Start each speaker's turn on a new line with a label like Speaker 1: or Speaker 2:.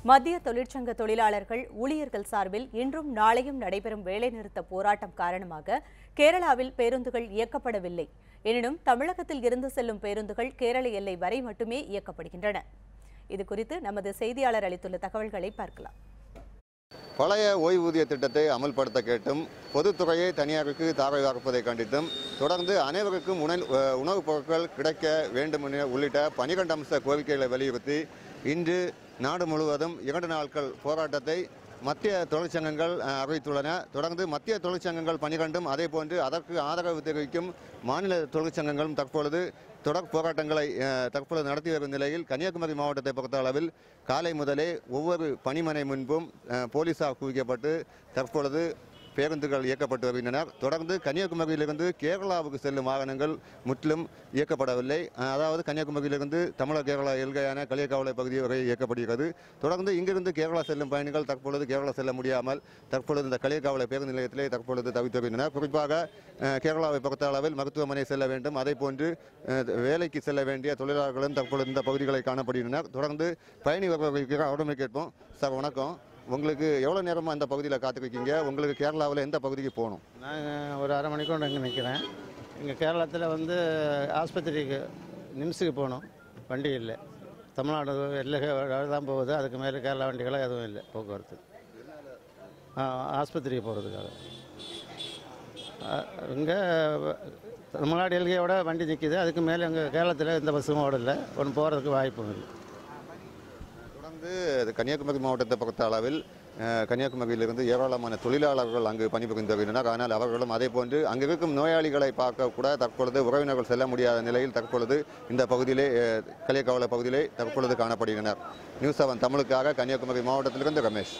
Speaker 1: மத்திய தொழிற்சங்க தொழிலாளர்கள் ஊழியர்கள் சார்பில் இன்றும் நாளையும் நடைபெறும் வேலைநிறுத்த போராட்டம் காரணமாக கேரளாவில் பேருந்துகள் இயக்கப்படவில்லை. எனினும் தமிழகத்தில் இருந்து செல்லும் பேருந்துகள் கேரள எல்லை வரை மட்டுமே இயக்கப்படுகின்றன. இதுகுறித்து நமது செய்தியாளர் அளித்துள்ள தகவல்களை பார்க்கலாம்.
Speaker 2: பழைய ஓய்வூதிய திட்டத்தை அமல்படுத்த கேட்டும் பொதுத்துறையை தனியாருக்கு தாரை வார்ப்பதை கண்டித்தும் தொடர்ந்து அனைவருக்கும் உணவுப் பொருட்கள் கிடைக்க வேண்டும் உள்ளிட்ட 12 அம்ச கோரிக்கைகளை வலியுறுத்தி இன்று நாடு முழுவதும் 2 நாட்கள் போராட்டத்தை மத்திய தொழிற்சங்கங்கள் அறிவித்துள்ளன. தொடர்ந்து மத்திய தொழிற்சங்கங்கள் 12 அதேபோன்று அதற்கு ஆதரவு தெரிவிக்கும் மாநில தொழிற்சங்கங்களும் தற்பொழுது தொடர் போராட்டங்களை தற்பொழுது நடத்தி வரும் நிலையில் கன்னியாகுமரி மாவட்டத்தை பொறுத்த அளவில் காலை முதலே ஒவ்வொரு பணிமனை முன்பும் போலீசார் குவிக்கப்பட்டு தற்பொழுது பேருந்துகள் இயக்கப்பட்டு வருகின்றனர். தொடர்ந்து கன்னியாகுமரியிலிருந்து கேரளாவுக்கு செல்லும் வாகனங்கள் முற்றிலும் இயக்கப்படவில்லை. அதாவது கன்னியாகுமரியிலிருந்து தமிழக கேரளா எல்கையான களியக்காவலை பகுதி வரை இயக்கப்படுகிறது. தொடர்ந்து இங்கிருந்து கேரளா செல்லும் பயணிகள் தற்பொழுது கேரளா செல்ல முடியாமல் தற்பொழுது இந்த களியக்காவலை பேருந்து நிலையத்திலே தற்பொழுது தவித்து வருகின்றனர். குறிப்பாக கேரளாவை பொறுத்த அளவில் மருத்துவமனை செல்ல வேண்டும், அதே போன்று வேலைக்கு செல்ல வேண்டிய தொழிலாளர்களும் தற்பொழுது இந்த பகுதிகளை காணப்படுகின்றனர். தொடர்ந்து பயணி வருவதற்கு அவருமே கேட்போம். சார் வணக்கம், உங்களுக்கு எவ்வளோ நேரமாக அந்த பகுதியில் காத்துருக்கீங்க? உங்களுக்கு கேரளாவில் எந்த பகுதிக்கு போகணும்?
Speaker 3: நான் ஒரு அரை மணிக்கூட இங்கே நிற்கிறேன். இங்கே கேரளத்தில் ஆஸ்பத்திரிக்கு நிம்ஸுக்கு போகணும், வண்டி இல்லை. தமிழ்நாடு எல்லை தான் போகுது, அதுக்கு மேலே கேரளா வண்டிகளாக எதுவும் இல்லை போக்குவரத்து. ஆஸ்பத்திரிக்கு போகிறதுக்காக இங்கே தமிழ்நாடு எல்கையோட வண்டி நிற்கிது, அதுக்கு மேலே இங்கே கேரளத்தில் எந்த பஸ்ஸும் ஓடலை, ஒன்று போகிறதுக்கு வாய்ப்பும் இல்லை.
Speaker 2: கன்னியாகுமரி மாவட்டத்தை பொறுத்த அளவில் கன்னியாகுமரியிலிருந்து ஏராளமான தொழிலாளர்கள் அங்கு பணிபுரிந்து வருகின்றனர். ஆனால் அவர்களும் அதே போன்று அங்கு இருக்கும் நோயாளிகளை பார்க்க கூட தற்பொழுது உறவினர்கள் செல்ல முடியாத நிலையில் தற்பொழுது இந்த பகுதியிலே களியக்காவலை பகுதியிலே தற்பொழுது காணப்படுகின்றனர். நியூஸ் 7 தமிழுக்காக கன்னியாகுமரி மாவட்டத்திலிருந்து ரமேஷ்.